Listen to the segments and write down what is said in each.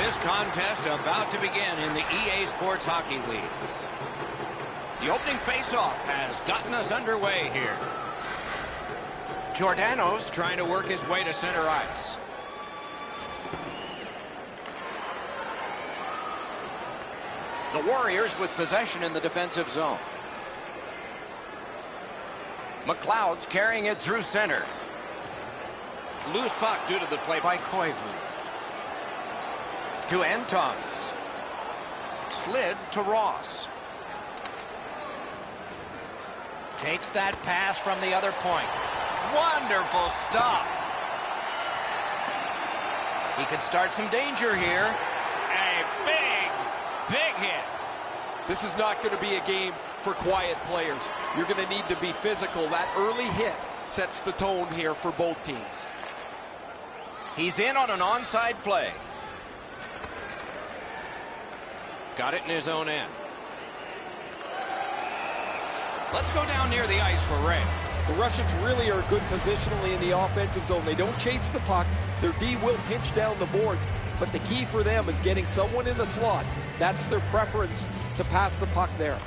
This contest about to begin in the EA Sports Hockey League. The opening faceoff has gotten us underway here. Giordano's trying to work his way to center ice. The Warriors with possession in the defensive zone. McLeod's carrying it through center. Loose puck due to the play by Koivu. To Antongs. Slid to Ross. Takes that pass from the other point. Wonderful stop. He could start some danger here. A big hit. This is not going to be a game for quiet players. You're going to need to be physical. That early hit sets the tone here for both teams. He's in on an onside play. Got it in his own end. Let's go down near the ice for Ray. The Russians really are good positionally in the offensive zone. They don't chase the puck. Their D will pinch down the boards. But the key for them is getting someone in the slot. That's their preference, to pass the puck there.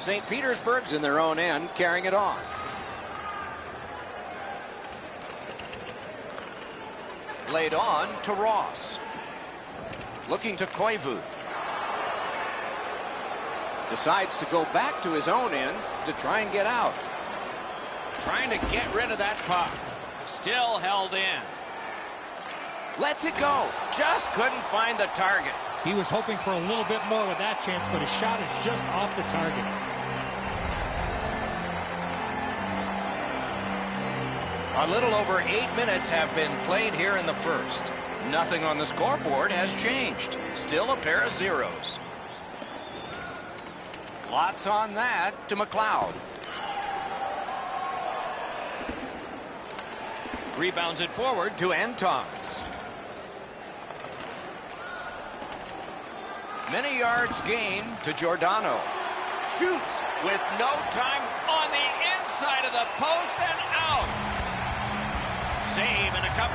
St. Petersburg's in their own end, carrying it on. Laid on to Ross. Looking to Koivu. Decides to go back to his own end to try and get out. Trying to get rid of that puck. Still held in. Lets it go. Just couldn't find the target. He was hoping for a little bit more with that chance, but his shot is just off the target. A little over 8 minutes have been played here in the first. Nothing on the scoreboard has changed. Still a pair of zeros. Lots on that to McLeod. Rebounds it forward to Antongs. Many yards gained to Giordano. Shoots with no time on the inside of the post and out. Save and a cover.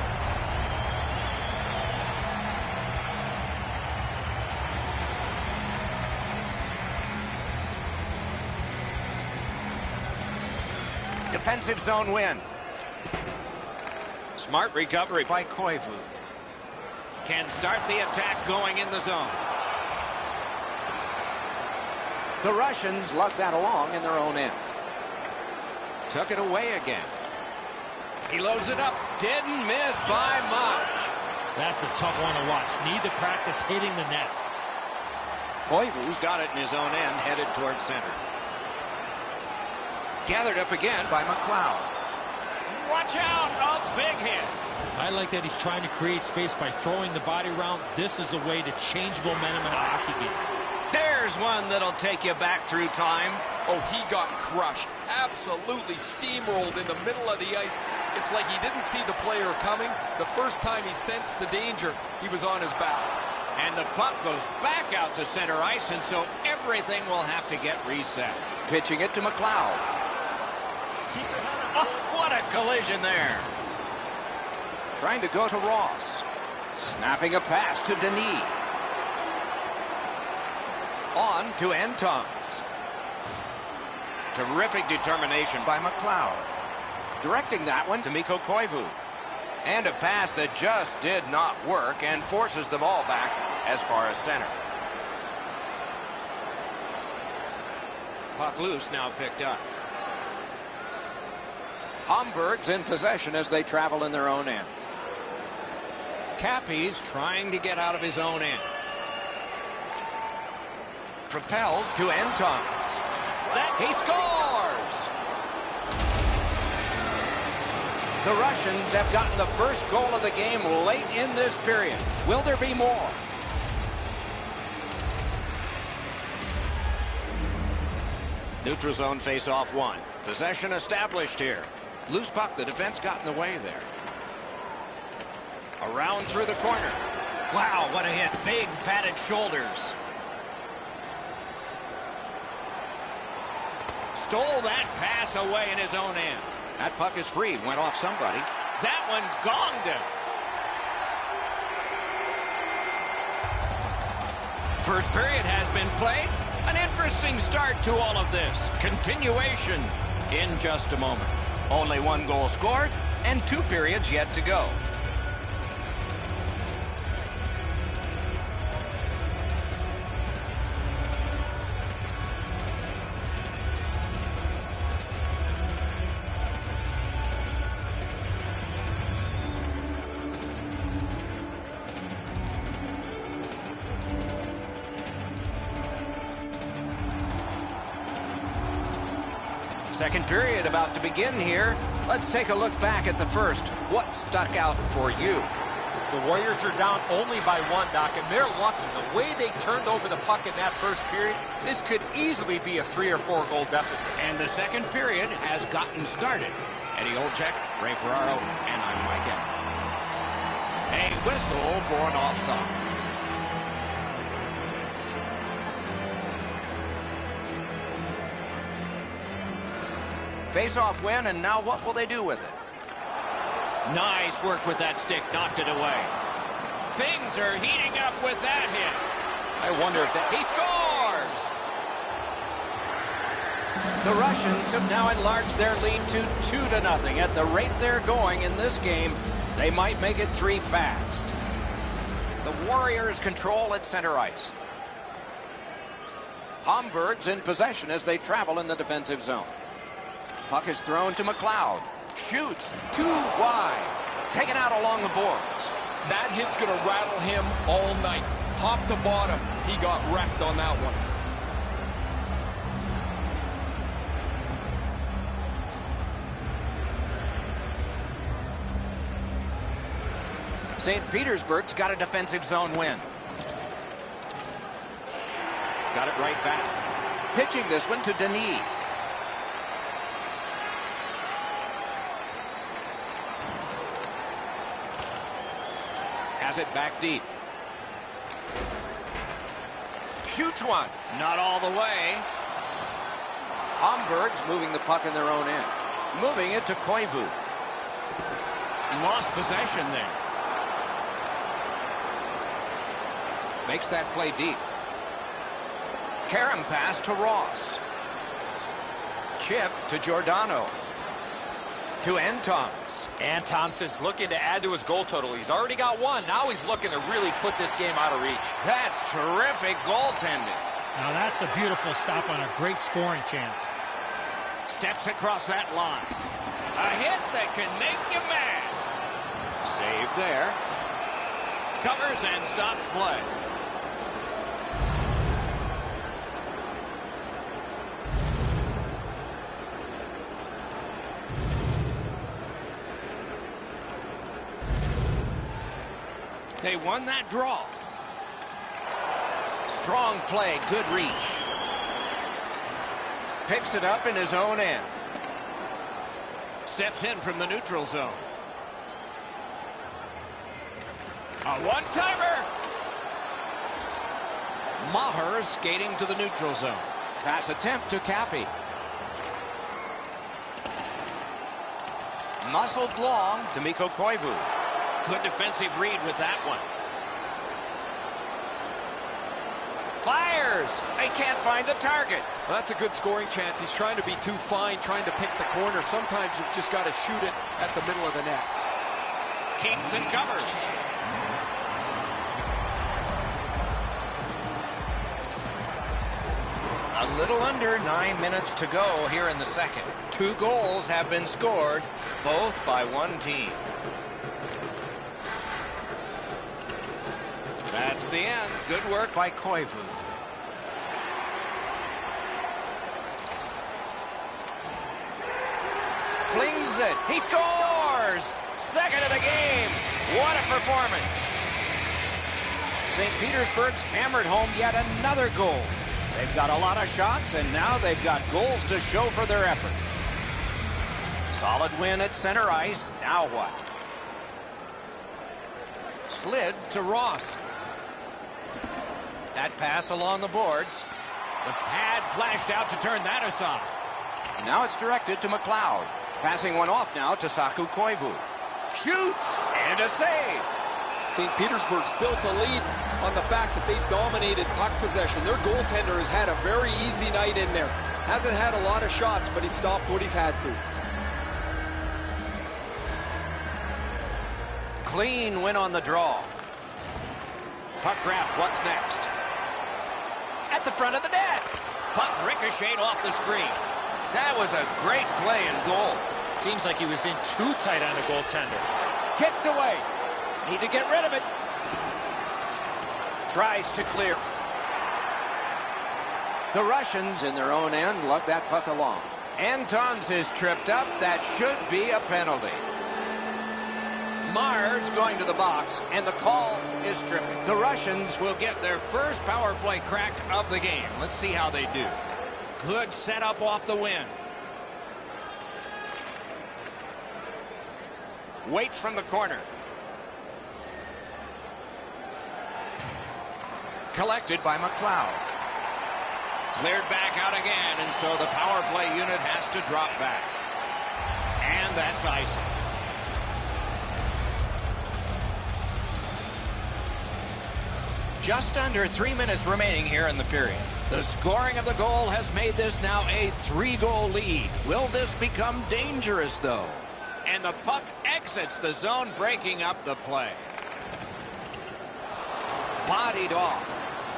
Defensive zone win. Smart recovery by Koivu. Can start the attack going in the zone. The Russians lug that along in their own end. Took it away again. He loads it up. Didn't miss by much. That's a tough one to watch. Need to practice hitting the net. Koivu's got it in his own end, headed towards center. Gathered up again by McLeod. Watch out, a big hit. I like that he's trying to create space by throwing the body around. This is a way to change momentum in a hockey game. There's one that'll take you back through time. Oh, he got crushed. Absolutely steamrolled in the middle of the ice. It's like he didn't see the player coming. The first time he sensed the danger, he was on his back. And the puck goes back out to center ice, and so everything will have to get reset. Pitching it to McLeod. Oh, what a collision there. Trying to go to Ross. Snapping a pass to Denis. On to Antongs. Terrific determination by McLeod. Directing that one to Mikko Koivu. And a pass that just did not work and forces the ball back as far as center. Puck loose, now picked up. Hamburg's in possession as they travel in their own end. Cappy's trying to get out of his own end. Propelled to Antongs. He scores! The Russians have gotten the first goal of the game late in this period. Will there be more? Neutral zone face-off one. Possession established here. Loose puck, the defense got in the way there. Around through the corner. Wow, what a hit. Big padded shoulders. stole that pass away in his own end. That puck is free. Went off somebody. That one gonged him. First period has been played. An interesting start to all of this. Continuation in just a moment. Only one goal scored and 2 periods yet to go. Second period about to begin here. Let's take a look back at the first. What stuck out for you? The Warriors are down only by 1, Doc, and they're lucky. The way they turned over the puck in that first period, this could easily be a 3 or 4 goal deficit. And the second period has gotten started. Eddie Olczyk, Ray Ferraro, and I'm Mike Evans. A whistle for an offside. Face-off win, and now what will they do with it? Nice work with that stick, knocked it away. Things are heating up with that hit. I wonder if that... He scores! The Russians have now enlarged their lead to 2-0. At the rate they're going in this game, they might make it 3 fast. The Warriors control at center ice. Hamburg's in possession as they travel in the defensive zone. Puck is thrown to McLeod. Shoots. Too wide. Taken out along the boards. That hit's going to rattle him all night. Top to bottom, he got wrecked on that one. St. Petersburg's got a defensive zone win. Got it right back. Pitching this one to Denis. Has it back deep. Shoots one. Not all the way. Hamburg's moving the puck in their own end. Moving it to Koivu. Lost possession there. Makes that play deep. Karam pass to Ross. Chip to Giordano. To Antons. Antons is looking to add to his goal total. He's already got 1. Now he's looking to really put this game out of reach. That's terrific goaltending. Now that's a beautiful stop on a great scoring chance. Steps across that line. A hit that can make you mad. Save there. Covers and stops play. They won that draw. Strong play, good reach. Picks it up in his own end. Steps in from the neutral zone. A one-timer. Maher skating to the neutral zone. Pass attempt to Cappy. Muscled long to Mikko Koivu. Good defensive read with that one. Fires. They can't find the target. Well, that's a good scoring chance. He's trying to be too fine, trying to pick the corner. Sometimes you've just got to shoot it at the middle of the net. Keeps and covers. A little under 9 minutes to go here in the second. 2 goals have been scored, both by one team. That's the end. Good work by Koivu. Flings it. He scores! Second of the game. What a performance. St. Petersburg's hammered home yet another goal. They've got a lot of shots, and now they've got goals to show for their effort. Solid win at center ice. Now what? Slid to Ross. That pass along the boards. The pad flashed out to turn that aside. Now it's directed to McLeod. Passing one off now to Saku Koivu. Shoots and a save. St. Petersburg's built a lead on the fact that they've dominated puck possession. Their goaltender has had a very easy night in there. Hasn't had a lot of shots, but he stopped what he's had to. Clean win on the draw. Puck grab, what's next? At the front of the net. Puck ricocheted off the screen. That was a great play and goal. Seems like he was in too tight on the goaltender. Kicked away. Need to get rid of it. Tries to clear. The Russians in their own end lug that puck along. Antons is tripped up. That should be a penalty. Mars going to the box, and the call is tripping. The Russians will get their first power play crack of the game. Let's see how they do. Good setup off the win. Waits from the corner. Collected by McLeod. Cleared back out again, and so the power play unit has to drop back. And that's icing. Just under 3 minutes remaining here in the period. The scoring of the goal has made this now a 3-goal lead. Will this become dangerous, though? And the puck exits the zone, breaking up the play. Bodied off.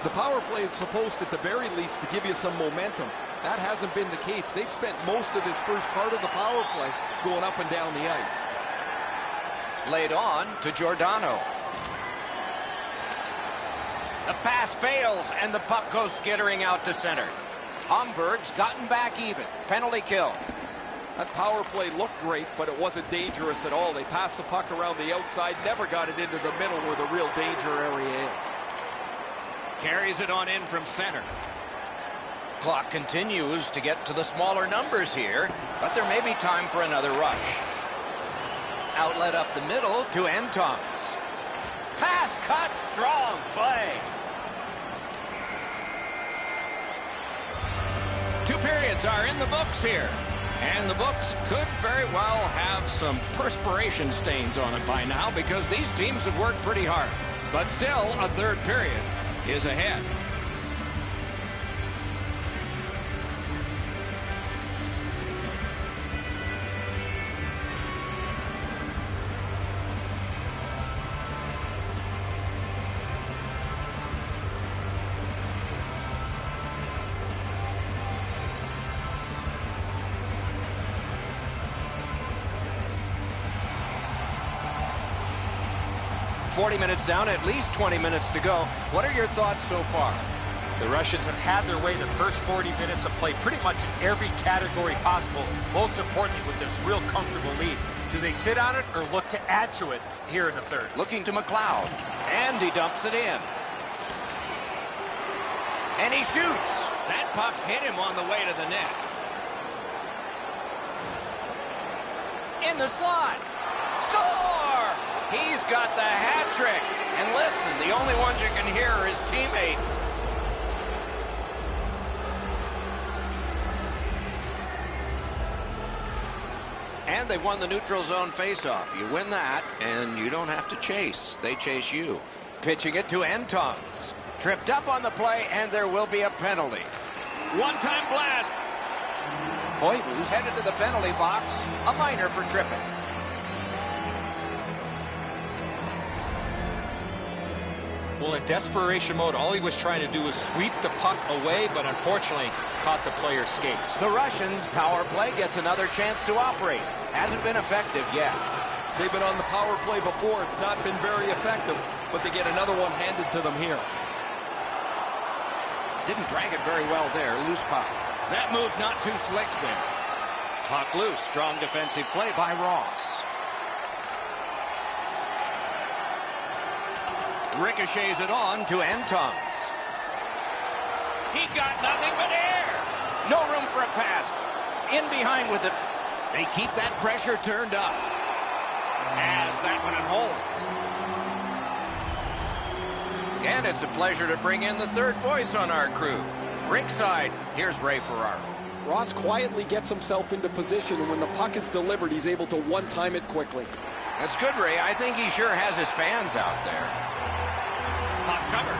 The power play is supposed, at the very least, to give you some momentum. That hasn't been the case. They've spent most of this first part of the power play going up and down the ice. Laid on to Giordano. The pass fails, and the puck goes skittering out to center. Hamburg's gotten back even. Penalty kill. That power play looked great, but it wasn't dangerous at all. They passed the puck around the outside, never got it into the middle where the real danger area is. Carries it on in from center. Clock continues to get to the smaller numbers here, but there may be time for another rush. Outlet up the middle to Antons. Pass cut, strong play. 2 periods are in the books here. And the books could very well have some perspiration stains on it by now because these teams have worked pretty hard. But still, a third period is ahead. .40 minutes down, at least 20 minutes to go. What are your thoughts so far? The Russians have had their way the first 40 minutes of play pretty much in every category possible, most importantly with this real comfortable lead. Do they sit on it or look to add to it here in the third? Looking to McLeod, and he dumps it in. And he shoots. That puck hit him on the way to the net. In the slot. Score! He's got the hat trick. And listen, the only ones you can hear are his teammates. And they won the neutral zone faceoff. You win that, and you don't have to chase. They chase you. Pitching it to Antons. Tripped up on the play, and there will be a penalty. One-time blast. Koivu's headed to the penalty box. A minor for tripping. Well, in desperation mode, all he was trying to do was sweep the puck away, but unfortunately caught the player's skates. The Russians' power play gets another chance to operate. Hasn't been effective yet. They've been on the power play before. It's not been very effective, but they get another one handed to them here. Didn't drag it very well there. Loose puck. That move not too slick there. Puck loose. Strong defensive play by Ross. Ricochets it on to Antons. He got nothing but air. No room for a pass. In behind with it. They keep that pressure turned up. As that one holds. And it's a pleasure to bring in the third voice on our crew. Rinkside, here's Ray Ferraro. Ross quietly gets himself into position, and when the puck is delivered, he's able to one-time it quickly. That's good, Ray. I think he sure has his fans out there. Puck covered.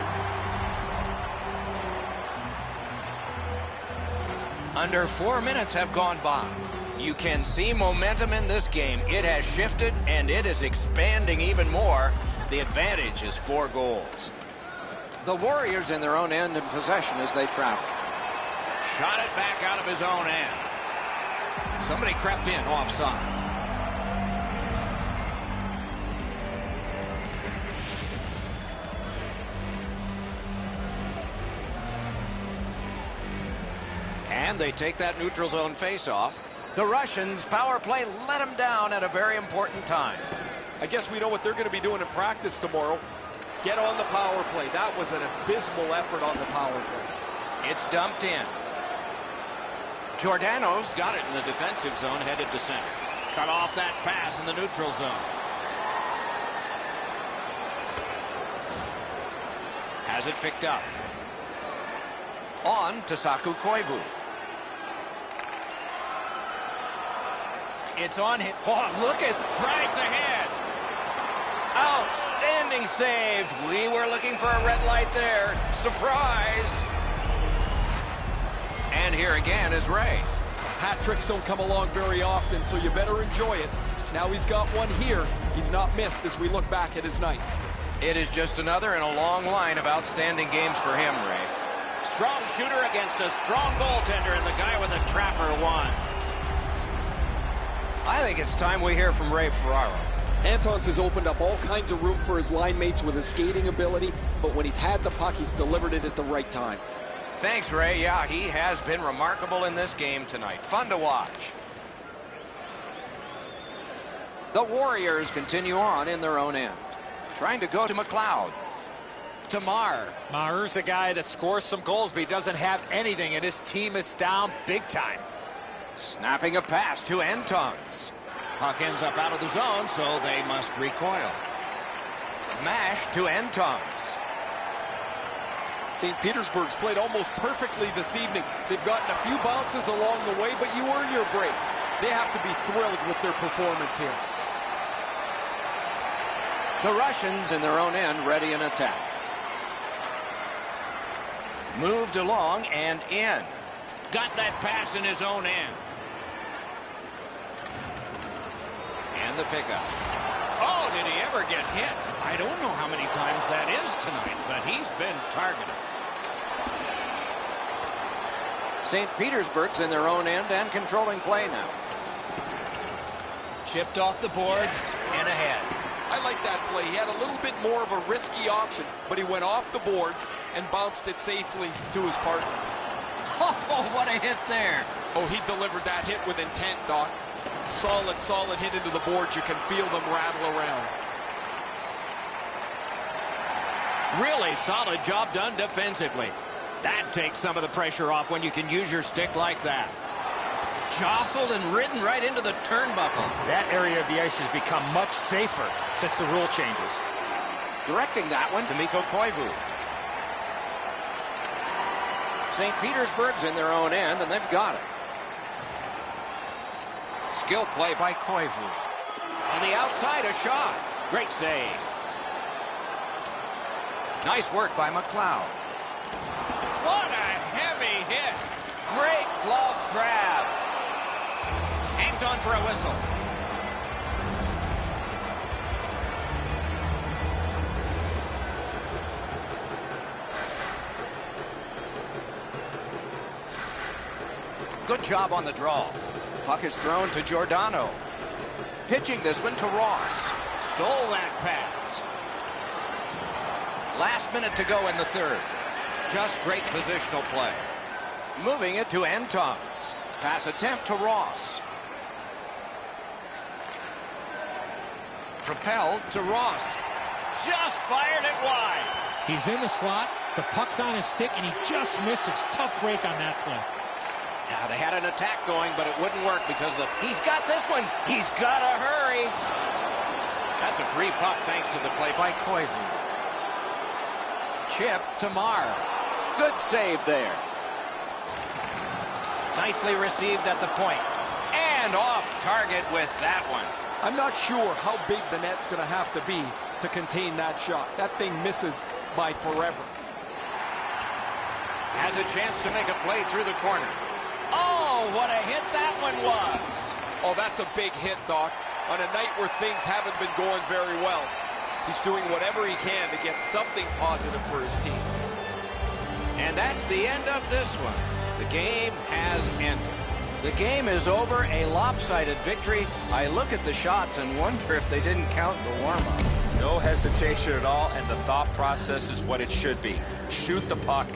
Under 4 minutes have gone by. You can see momentum in this game. It has shifted, and it is expanding even more. The advantage is 4 goals. The Warriors in their own end in possession as they travel. Shot it back out of his own end. Somebody crept in offside. And they take that neutral zone face-off. The Russians' power play let them down at a very important time. I guess we know what they're going to be doing in practice tomorrow. Get on the power play. That was an abysmal effort on the power play. It's dumped in. Giordano's got it in the defensive zone, headed to center. Cut off that pass in the neutral zone. Has it picked up. On to Saku Koivu. It's on him. Oh, look at the Pride's ahead. Outstanding save. We were looking for a red light there. Surprise. And here again is Ray. Hat tricks don't come along very often, so you better enjoy it. Now he's got one here. He's not missed as we look back at his night. It is just another in a long line of outstanding games for him, Ray. Strong shooter against a strong goaltender, and the guy with a trapper won. I think it's time we hear from Ray Ferraro. Antons has opened up all kinds of room for his line mates with his skating ability, but when he's had the puck, he's delivered it at the right time. Thanks, Ray. Yeah, he has been remarkable in this game tonight. Fun to watch. The Warriors continue on in their own end. Trying to go to McLeod. To Marr. Marr's a guy that scores some goals, but he doesn't have anything, and his team is down big time. Snapping a pass to Antons. Puck ends up out of the zone, so they must recoil. Mash to Antons. St. Petersburg's played almost perfectly this evening. They've gotten a few bounces along the way, but you earn your breaks. They have to be thrilled with their performance here. The Russians in their own end ready in attack. Moved along and in. Got that pass in his own end. And the pickup. Oh, did he ever get hit? I don't know how many times that is tonight, but he's been targeted. St. Petersburg's in their own end and controlling play now. Chipped off the boards and ahead. I like that play. He had a little bit more of a risky option, but he went off the boards and bounced it safely to his partner. Oh, what a hit there. Oh, he delivered that hit with intent, Doc. Solid, solid hit into the boards. You can feel them rattle around. Really solid job done defensively. That takes some of the pressure off when you can use your stick like that. Jostled and ridden right into the turnbuckle. That area of the ice has become much safer since the rule changes. Directing that one to Mikko Koivu. St. Petersburg's in their own end, and they've got it. Skill play by Koivu. On the outside, a shot. Great save. Nice work by McLeod. What a heavy hit. Great glove grab. Hangs on for a whistle. Good job on the draw. Puck is thrown to Giordano. Pitching this one to Ross. Stole that pass. Last minute to go in the third. Just great positional play. Moving it to Antons. Pass attempt to Ross. Propelled to Ross. Just fired it wide. He's in the slot. The puck's on his stick, and he just misses. Tough break on that play. Yeah, they had an attack going, but it wouldn't work because he's got this one. He's got to hurry. That's a free puck thanks to the play by Koivu. Chip to Marr. Good save there. Nicely received at the point. And off target with that one. I'm not sure how big the net's going to have to be to contain that shot. That thing misses by forever. Has a chance to make a play through the corner. Oh, what a hit that one was. Oh, that's a big hit, Doc. On a night where things haven't been going very well, he's doing whatever he can to get something positive for his team. And that's the end of this one. The game has ended. The game is over, a lopsided victory. I look at the shots and wonder if they didn't count the warm-up. No hesitation at all, and the thought process is what it should be. Shoot the puck.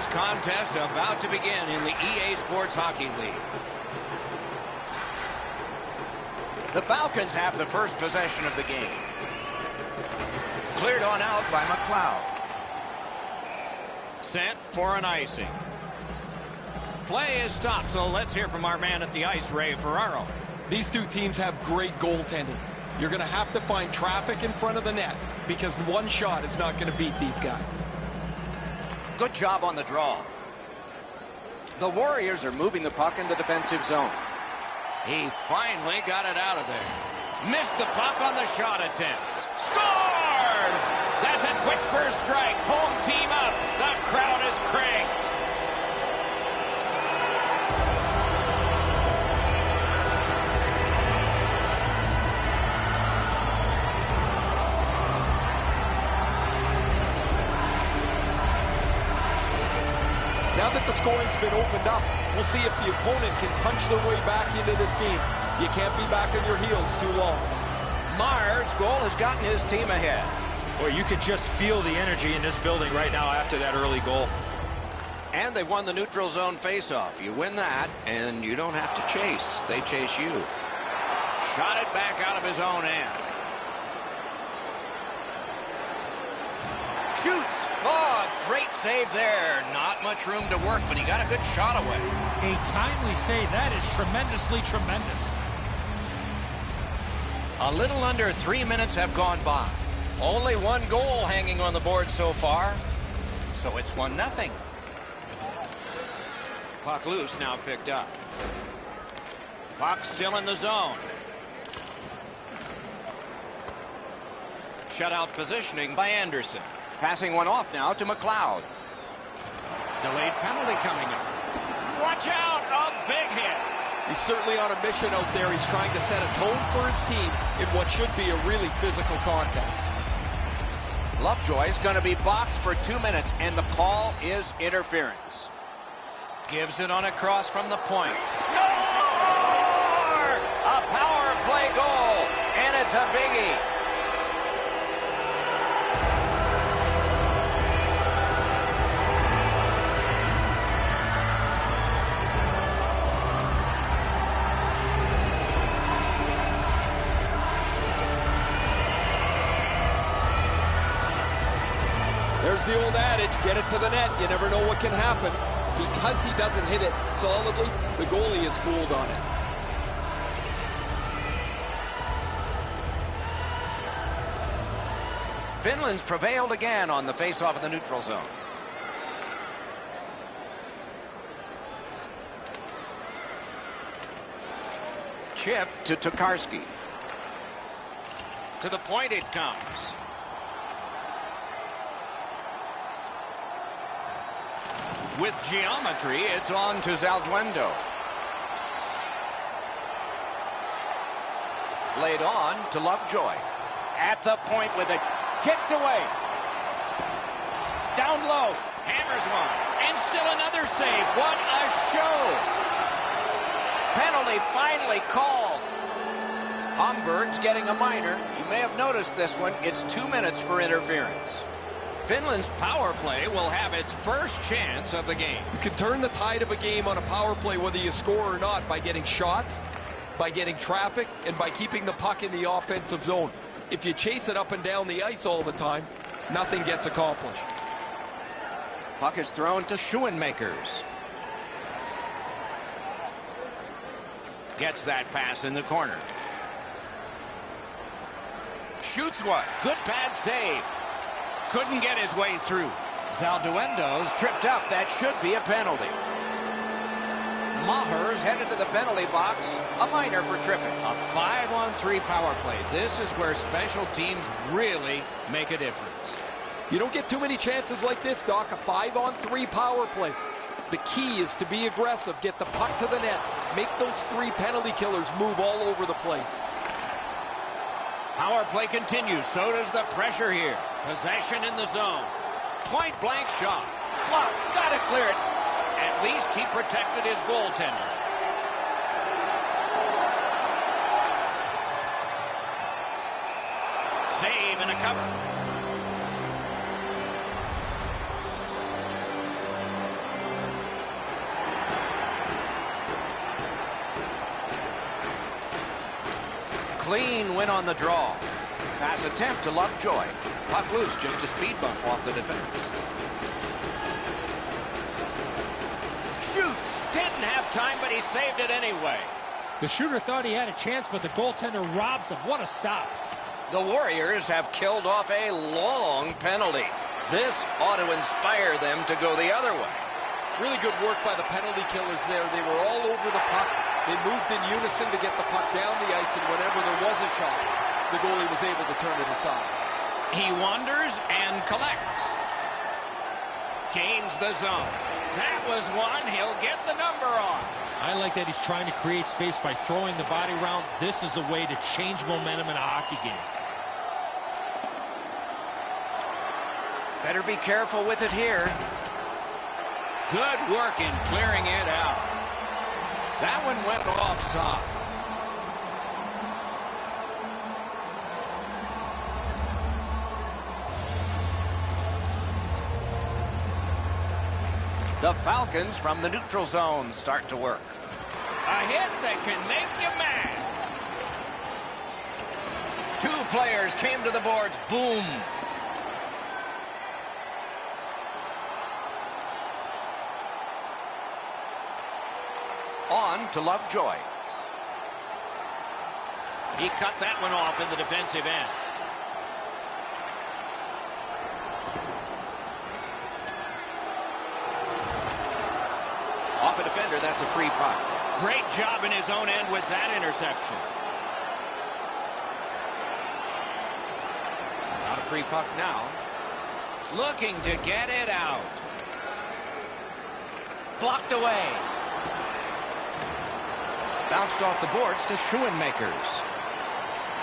this contest about to begin in the EA Sports Hockey League. The Falcons have the first possession of the game. Cleared on out by McLeod. Sent for an icing. Play is stopped, so let's hear from our man at the ice, Ray Ferraro. These two teams have great goaltending. You're going to have to find traffic in front of the net because one shot is not going to beat these guys. Good job on the draw. The Warriors are moving the puck in the defensive zone. He finally got it out of there. Missed the puck on the shot attempt. Scores! That's a quick first strike. Home team up. The crowd is cranked. Now that the scoring's been opened up, we'll see if the opponent can punch their way back into this game. You can't be back on your heels too long. Myers' goal has gotten his team ahead. Boy, you could just feel the energy in this building right now after that early goal. And they've won the neutral zone faceoff. You win that, and you don't have to chase. They chase you. Shot it back out of his own end. Shoots. Oh, great save there. Not much room to work, but he got a good shot away. A timely save. That is tremendously tremendous. A little under 3 minutes have gone by. Only one goal hanging on the board so far. So it's 1-0. Puck loose, now picked up. Puck still in the zone. Shutout positioning by Anderson. Passing one off now to McLeod. Delayed penalty coming up. Watch out! A big hit. He's certainly on a mission out there. He's trying to set a tone for his team in what should be a really physical contest. Lovejoy's going to be boxed for 2 minutes, and the call is interference. Gives it on a cross from the point. Score! A power play goal, and it's a biggie. There's the old adage, get it to the net. You never know what can happen. Because he doesn't hit it solidly, the goalie is fooled on it. Finland's prevailed again on the face-off of the neutral zone. Chip to Tokarski. To the point it comes. With geometry, it's on to Zalduendo. Laid on to Lovejoy. At the point with it. Kicked away. Down low. Hammers one. And still another save. What a show. Penalty finally called. Homburg's getting a minor. You may have noticed this one. It's 2 minutes for interference. Finland's power play will have its first chance of the game. You can turn the tide of a game on a power play whether you score or not by getting shots, by getting traffic, and by keeping the puck in the offensive zone. If you chase it up and down the ice all the time, nothing gets accomplished. Puck is thrown to Schoenmakers. Gets that pass in the corner. Shoots one. Good pad save. Couldn't get his way through. Zalduendo's tripped up. That should be a penalty. Maher's headed to the penalty box. A minor for tripping. A 5-on-3 power play. This is where special teams really make a difference. You don't get too many chances like this, Doc. A 5-on-3 power play. The key is to be aggressive. Get the puck to the net. Make those 3 penalty killers move all over the place. Power play continues. So does the pressure here. Possession in the zone. Point blank shot. Block. Gotta clear it. At least he protected his goaltender. Save and a cover. clean win on the draw. Pass attempt to Lovejoy. Puck loose, just a speed bump off the defense. Shoots. Didn't have time, but he saved it anyway. The shooter thought he had a chance, but the goaltender robs him. What a stop. The Warriors have killed off a long penalty. This ought to inspire them to go the other way. Really good work by the penalty killers there. They were all over the puck. They moved in unison to get the puck down the ice, and whenever there was a shot, the goalie was able to turn it aside. He wanders and collects. Gains the zone. That was one. He'll get the number on. I like that he's trying to create space by throwing the body around. This is a way to change momentum in a hockey game. Better be careful with it here. Good work in clearing it out. That one went offside. The Falcons from the neutral zone start to work. A hit that can make you mad. Two players came to the boards. Boom. On to Lovejoy. He cut that one off in the defensive end. Off a defender, that's a free puck. Great job in his own end with that interception. Not a free puck now. Looking to get it out. Blocked away. Bounced off the boards to Schoenmakers.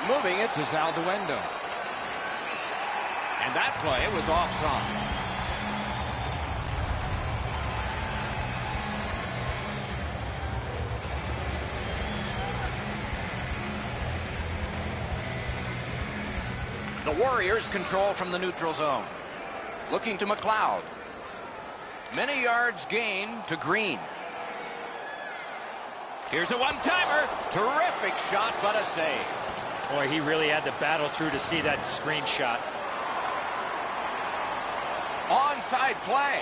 Moving it to Zalduendo. And that play was offside. The Warriors control from the neutral zone. Looking to McLeod. Many yards gained to Green. Here's a one-timer. Terrific shot, but a save. Boy, he really had to battle through to see that screen shot. Onside play.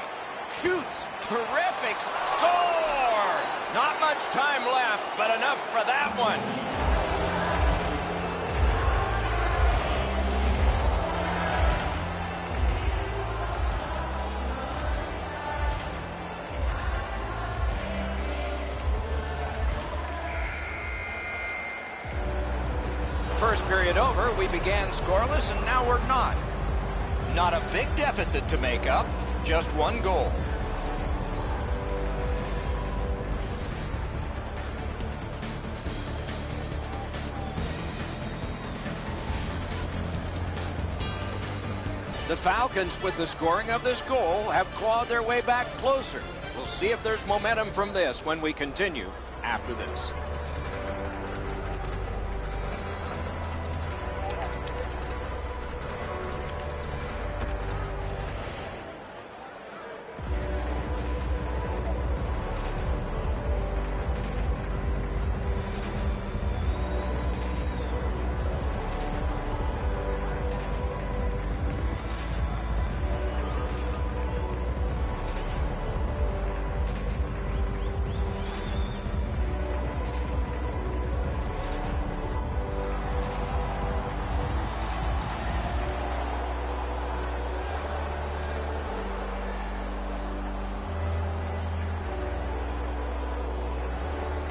Shoots. Terrific. Score! Not much time left, but enough for that one. First period over, we began scoreless, and now we're not. Not a big deficit to make up, just one goal. The Falcons, with the scoring of this goal, have clawed their way back closer. We'll see if there's momentum from this when we continue after this.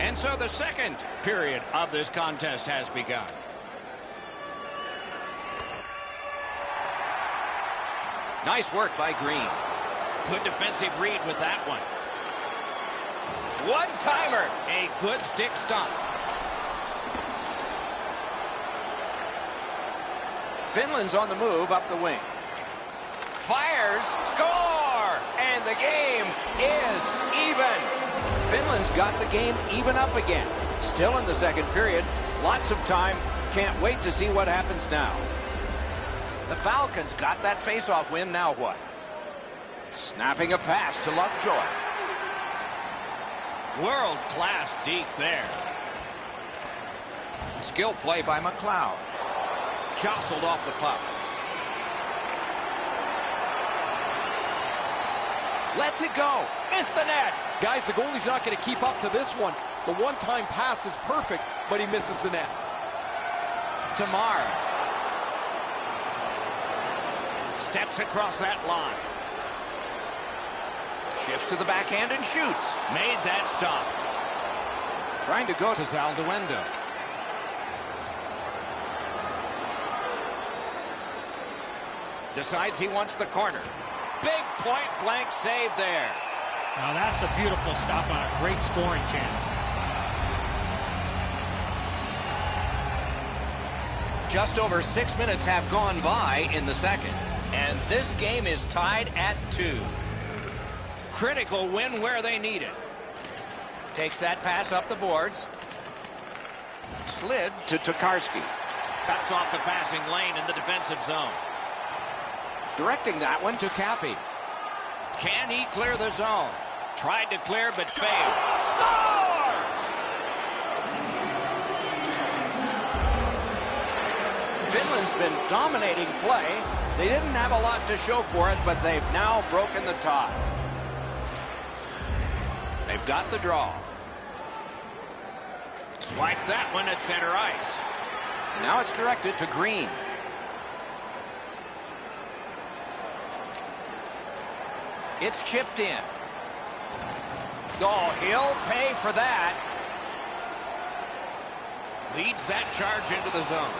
And so the second period of this contest has begun. Nice work by Green. Good defensive read with that one. One-timer. A good stick stop. Finland's on the move up the wing. Fires. Score! And the game is even. Finland's got the game even up again. Still in the second period. Lots of time. Can't wait to see what happens now. The Falcons got that face-off win. Now what? Snapping a pass to Lovejoy. World-class deep there. Skill play by McLeod. Jostled off the puck. Lets it go. Missed the net. Guys, the goalie's not going to keep up to this one. The one-time pass is perfect, but he misses the net. Tamar. Steps across that line. Shifts to the backhand and shoots. Made that stop. Trying to go to Zalduendo. Decides he wants the corner. Big point-blank save there. Now that's a beautiful stop on a great scoring chance. Just over 6 minutes have gone by in the second, and this game is tied at 2. Critical win where they need it. Takes that pass up the boards. Slid to Tokarski. Cuts off the passing lane in the defensive zone. Directing that one to Cappy. Can he clear the zone? Tried to clear but failed. Score! Finland's been dominating play. They didn't have a lot to show for it, but they've now broken the tie. They've got the draw. Swipe that one at center ice. Now it's directed to Green. It's chipped in. Oh, he'll pay for that. Leads that charge into the zone.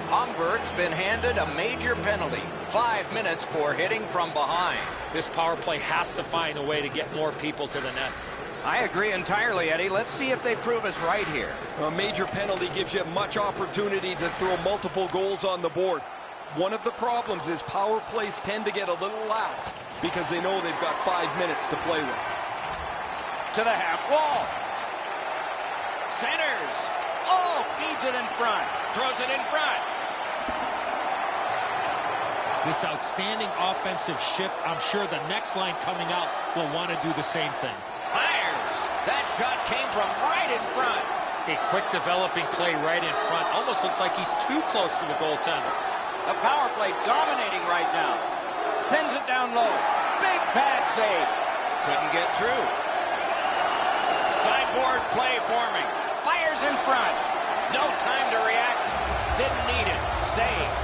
Homburg's been handed a major penalty. 5 minutes for hitting from behind. This power play has to find a way to get more people to the net. I agree entirely, Eddie. Let's see if they prove us right here. A major penalty gives you much opportunity to throw multiple goals on the board. One of the problems is power plays tend to get a little lax because they know they've got 5 minutes to play with. To the half wall. Centers. Oh, feeds it in front. Throws it in front. This outstanding offensive shift, I'm sure the next line coming out will want to do the same thing. Fires. That shot came from right in front. A quick developing play right in front. Almost looks like he's too close to the goaltender. The power play dominating right now. Sends it down low. Big pad save. Couldn't get through. Sideboard play forming. Fires in front. No time to react. Didn't need it. Save.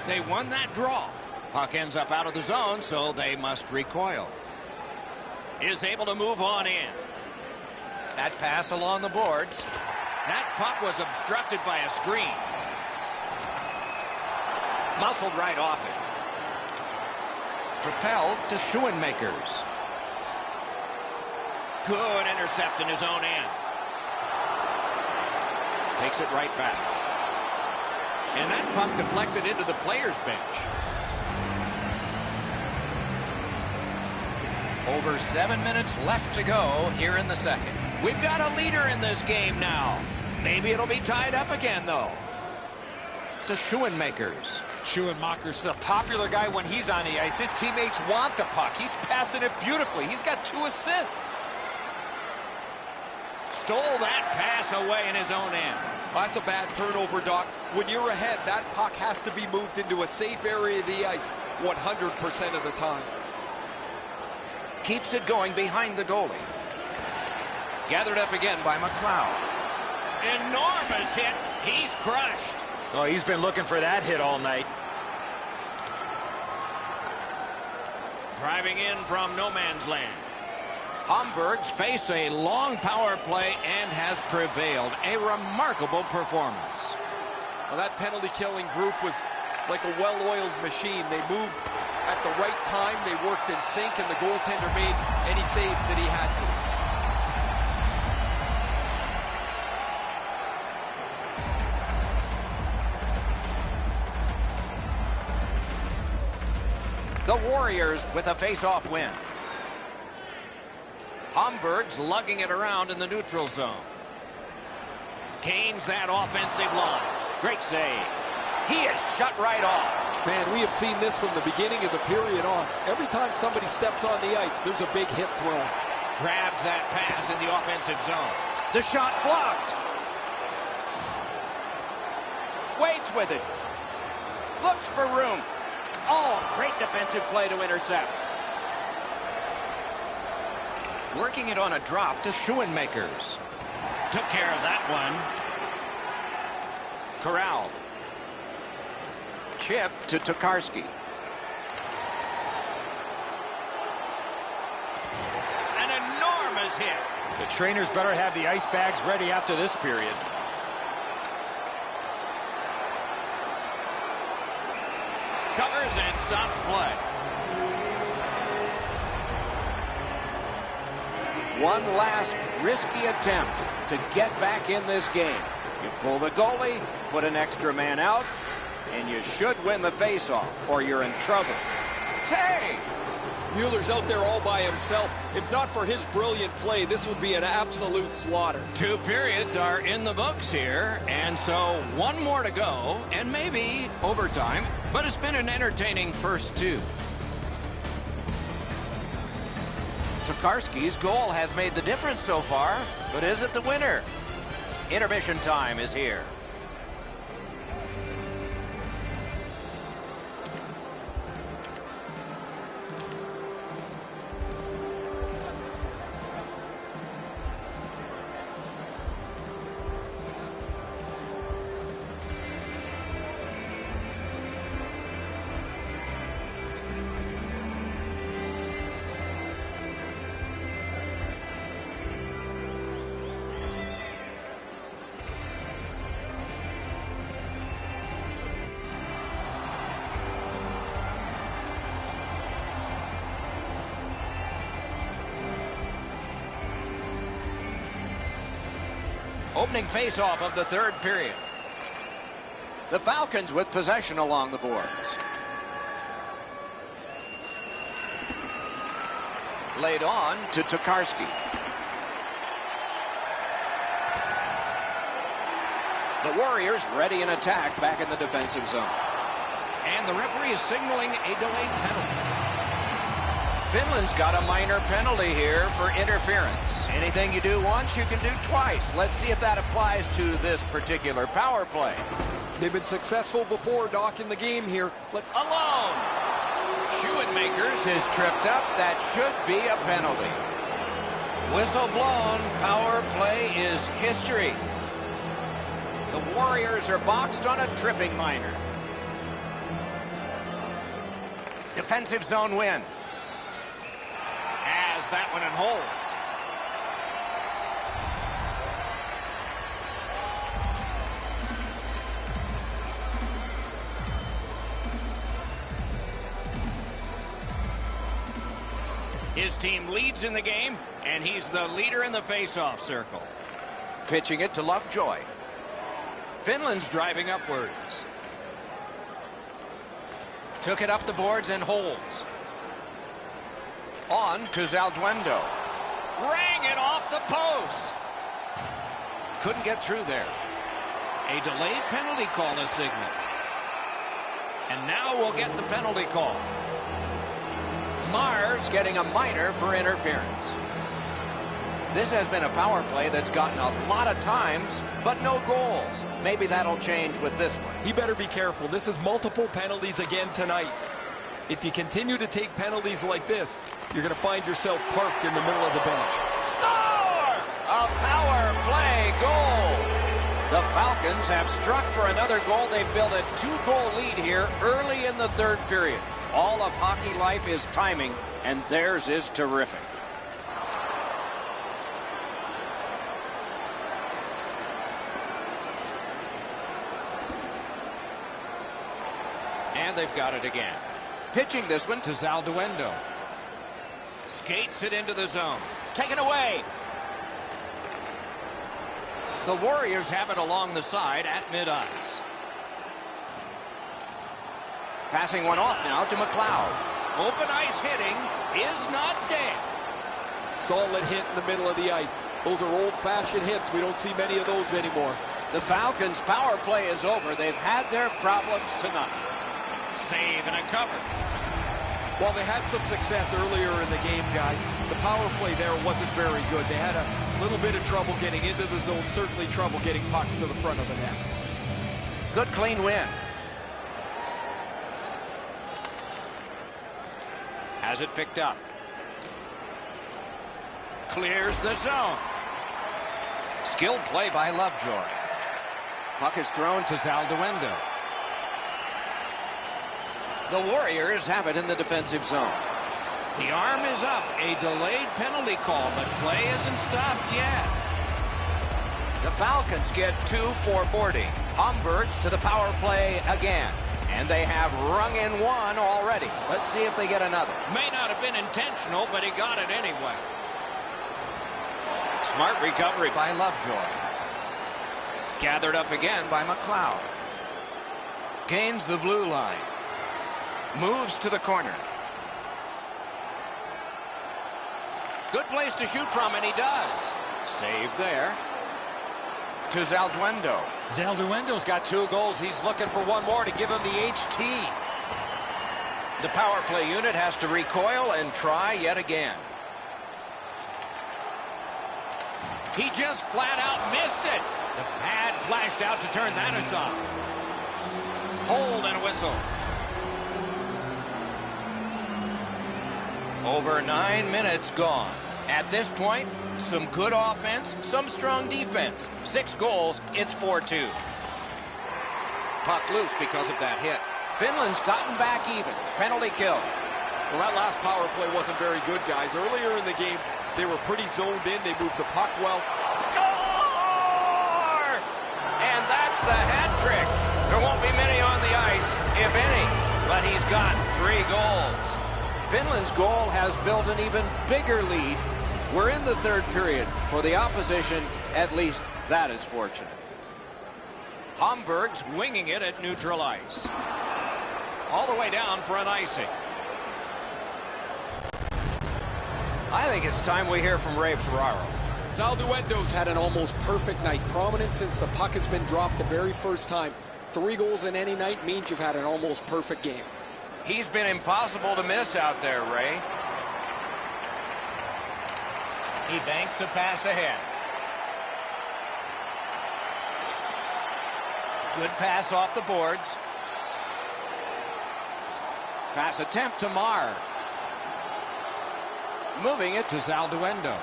They won that draw. Puck ends up out of the zone, so they must recoil. Is able to move on in. That pass along the boards. That puck was obstructed by a screen. Muscled right off it. Propelled to Schoenmakers. Good intercept in his own end. Takes it right back. And that puck deflected into the players' bench. Over 7 minutes left to go here in the second. We've got a leader in this game now. Maybe it'll be tied up again, though. To Schoenmakers. Schoenmakers is a popular guy when he's on the ice. His teammates want the puck. He's passing it beautifully. He's got 2 assists. Stole that pass away in his own end. That's a bad turnover, Doc. When you're ahead, that puck has to be moved into a safe area of the ice 100% of the time. Keeps it going behind the goalie. Gathered up again by McLeod. Enormous hit. He's crushed. Oh, he's been looking for that hit all night. Driving in from no man's land. Homburg's faced a long power play and has prevailed. A remarkable performance. Well, that penalty-killing group was like a well-oiled machine. They moved at the right time. They worked in sync, and the goaltender made any saves that he had to. The Warriors with a face-off win. Homburg's lugging it around in the neutral zone. Gains that offensive line. Great save. He is shut right off. Man, we have seen this from the beginning of the period on. Every time somebody steps on the ice, there's a big hit thrown. Grabs that pass in the offensive zone. The shot blocked. Waits with it. Looks for room. Oh, great defensive play to intercept. Working it on a drop to Schoenmakers. Took care of that one. Corral. Chip to Tokarski. An enormous hit. The trainers better have the ice bags ready after this period. Covers and stops play. One last risky attempt to get back in this game. You pull the goalie, put an extra man out, and you should win the faceoff, or you're in trouble. Hey! Mueller's out there all by himself. If not for his brilliant play, this would be an absolute slaughter. 2 periods are in the books here, and so 1 more to go, and maybe overtime, but it's been an entertaining first 2. Tokarski's goal has made the difference so far, but is it the winner? Intermission time is here. Opening faceoff of the 3rd period. The Falcons with possession along the boards. Laid on to Tokarski. The Warriors ready in attack back in the defensive zone. And the referee is signaling a delayed penalty. Finland's got a minor penalty here for interference. Anything you do once, you can do twice. Let's see if that applies to this particular power play. They've been successful before, Doc, in the game here. Alone. Schoenmakers is tripped up. That should be a penalty. Whistle blown. Power play is history. The Warriors are boxed on a tripping minor. Defensive zone win. Has that one and holds. His team leads in the game, and he's the leader in the face-off circle. Pitching it to Lovejoy. Finland's driving upwards. Took it up the boards and holds. On to Zalduendo. Rang it off the post. Couldn't get through there. A delayed penalty call is signaled. And now we'll get the penalty call. Mars getting a minor for interference. This has been a power play that's gotten a lot of times, but no goals. Maybe that'll change with this one. He better be careful. This is multiple penalties again tonight. If you continue to take penalties like this, you're going to find yourself parked in the middle of the bench. Score! A power play goal. The Falcons have struck for another goal. They've built a 2-goal lead here early in the 3rd period. All of hockey life is timing, and theirs is terrific. And they've got it again. Pitching this one to Zalduendo. Skates it into the zone. Taken away. The Warriors have it along the side at mid-ice. Passing one off now to McLeod. Open ice hitting is not dead. Solid hit in the middle of the ice. Those are old-fashioned hits. We don't see many of those anymore. The Falcons' power play is over. They've had their problems tonight. Save and a cover. While they had some success earlier in the game, guys, the power play there wasn't very good. They had a little bit of trouble getting into the zone, certainly trouble getting pucks to the front of the net. Good clean win. Has it picked up. Clears the zone. Skilled play by Lovejoy. Puck is thrown to Zalduendo. The Warriors have it in the defensive zone. The arm is up. A delayed penalty call, but play isn't stopped yet. The Falcons get 2 for boarding. Homburgs to the power play again. And they have rung in 1 already. Let's see if they get another. May not have been intentional, but he got it anyway. Smart recovery by Lovejoy. Gathered up again by McLeod. Gains the blue line. Moves to the corner. Good place to shoot from, and he does. Save there. To Zalduendo. Zalduendo's got 2 goals. He's looking for 1 more to give him the HT. The power play unit has to recoil and try yet again. He just flat out missed it. The pad flashed out to turn that aside. Hold and a whistle. Over 9 minutes gone. At this point, some good offense, some strong defense. 6 goals, it's 4-2. Puck loose because of that hit. Finland's gotten back even. Penalty kill. Well, that last power play wasn't very good, guys. Earlier in the game, they were pretty zoned in. They moved the puck well. Score! And that's the hat trick. There won't be many on the ice, if any, but he's got 3 goals. Finland's goal has built an even bigger lead. We're in the 3rd period. For the opposition, at least that is fortunate. Homburg's winging it at neutral ice. All the way down for an icing. I think it's time we hear from Ray Ferraro. Zalduendo's had an almost perfect night. Prominent since the puck has been dropped the very first time. 3 goals in any night means you've had an almost perfect game. He's been impossible to miss out there, Ray. He banks a pass ahead. Good pass off the boards. Pass attempt to Marr. Moving it to Zalduendo.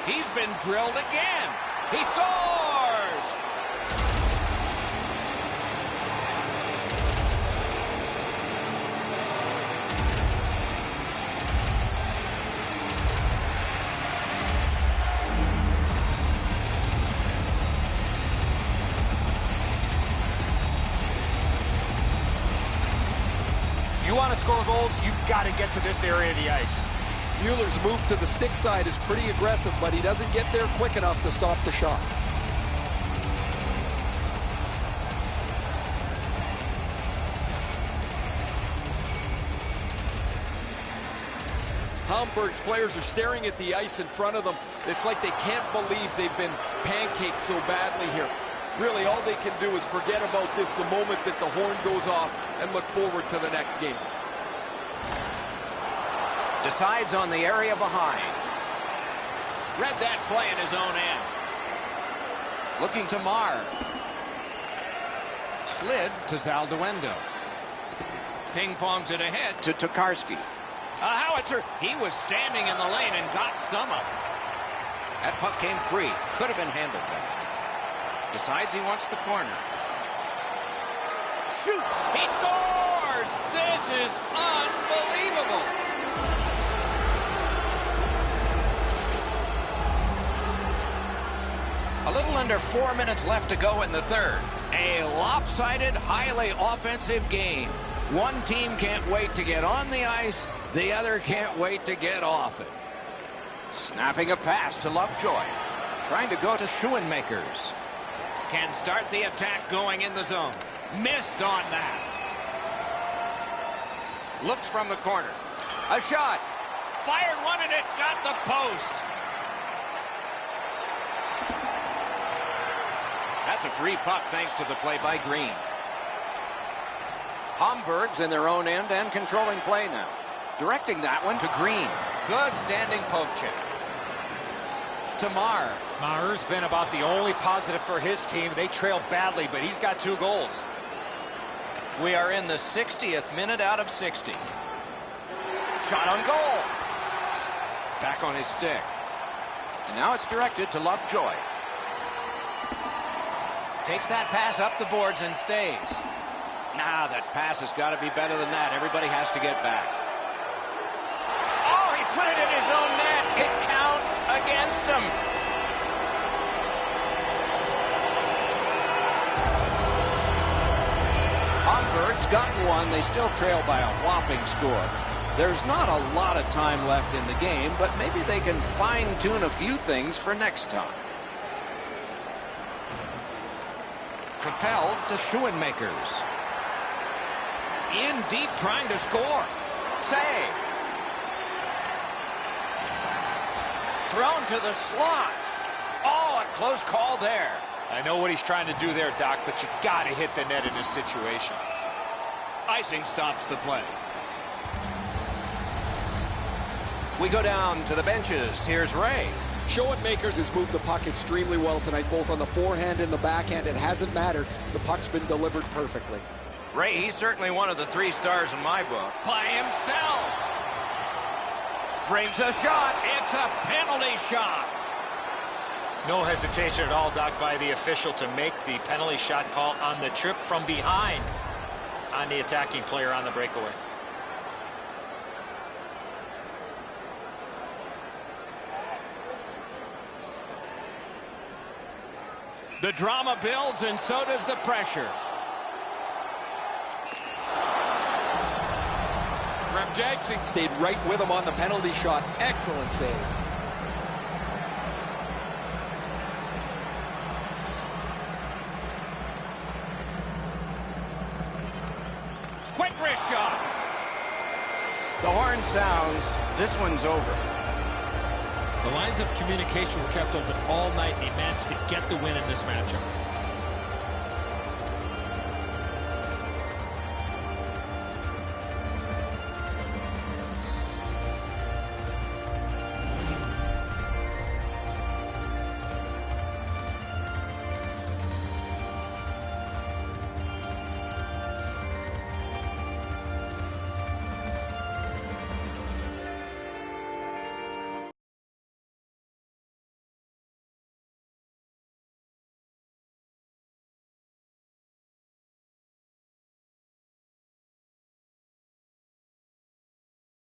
He's been drilled again. He scores! You want to score goals, you've got to get to this area of the ice. Mueller's move to the stick side is pretty aggressive, but he doesn't get there quick enough to stop the shot. Hamburg's players are staring at the ice in front of them. It's like they can't believe they've been pancaked so badly here. Really, all they can do is forget about this the moment that the horn goes off and look forward to the next game. Decides on the area behind. Read that play in his own end. Looking to Marr. Slid to Zalduendo. Ping-pongs it ahead. To Tokarski. A howitzer. He was standing in the lane and got some of it. That puck came free. Could have been handled better. Decides he wants the corner. Shoots. He scores! This is unbelievable. A little under 4 minutes left to go in the 3rd. A lopsided, highly offensive game. One team can't wait to get on the ice. The other can't wait to get off it. Snapping a pass to Lovejoy. Trying to go to Schoenmakers. Can start the attack going in the zone. Missed on that. Looks from the corner. A shot. Fired one and it got the post. That's a free puck thanks to the play by Green. Hamburg's in their own end and controlling play now. Directing that one to Green. Good standing poke check. To Marr. Marr's been about the only positive for his team. They trail badly, but he's got 2 goals. We are in the 60th minute out of 60. Shot on goal. Back on his stick. And now it's directed to Lovejoy. Takes that pass up the boards and stays. Nah, that pass has got to be better than that. Everybody has to get back. Oh, he put it in his own net. It counts against him. Hamburg's gotten one. They still trail by a whopping score. There's not a lot of time left in the game, but maybe they can fine-tune a few things for next time. Propelled to Schoenmakers. In deep, trying to score. Save. Thrown to the slot. Oh, a close call there. I know what he's trying to do there, Doc, but you got to hit the net in this situation. Icing stops the play. We go down to the benches. Here's Ray. Schoenmakers has moved the puck extremely well tonight, both on the forehand and the backhand. It hasn't mattered. The puck's been delivered perfectly. Ray, he's certainly one of the 3 stars in my book. By himself. Brings a shot. It's a penalty shot. No hesitation at all, Doc, by the official to make the penalty shot call on the trip from behind on the attacking player on the breakaway. The drama builds, and so does the pressure. Rem Jagsing stayed right with him on the penalty shot. Excellent save. Quick wrist shot. The horn sounds. This one's over. The lines of communication were kept open all night, and he managed to get the win in this matchup.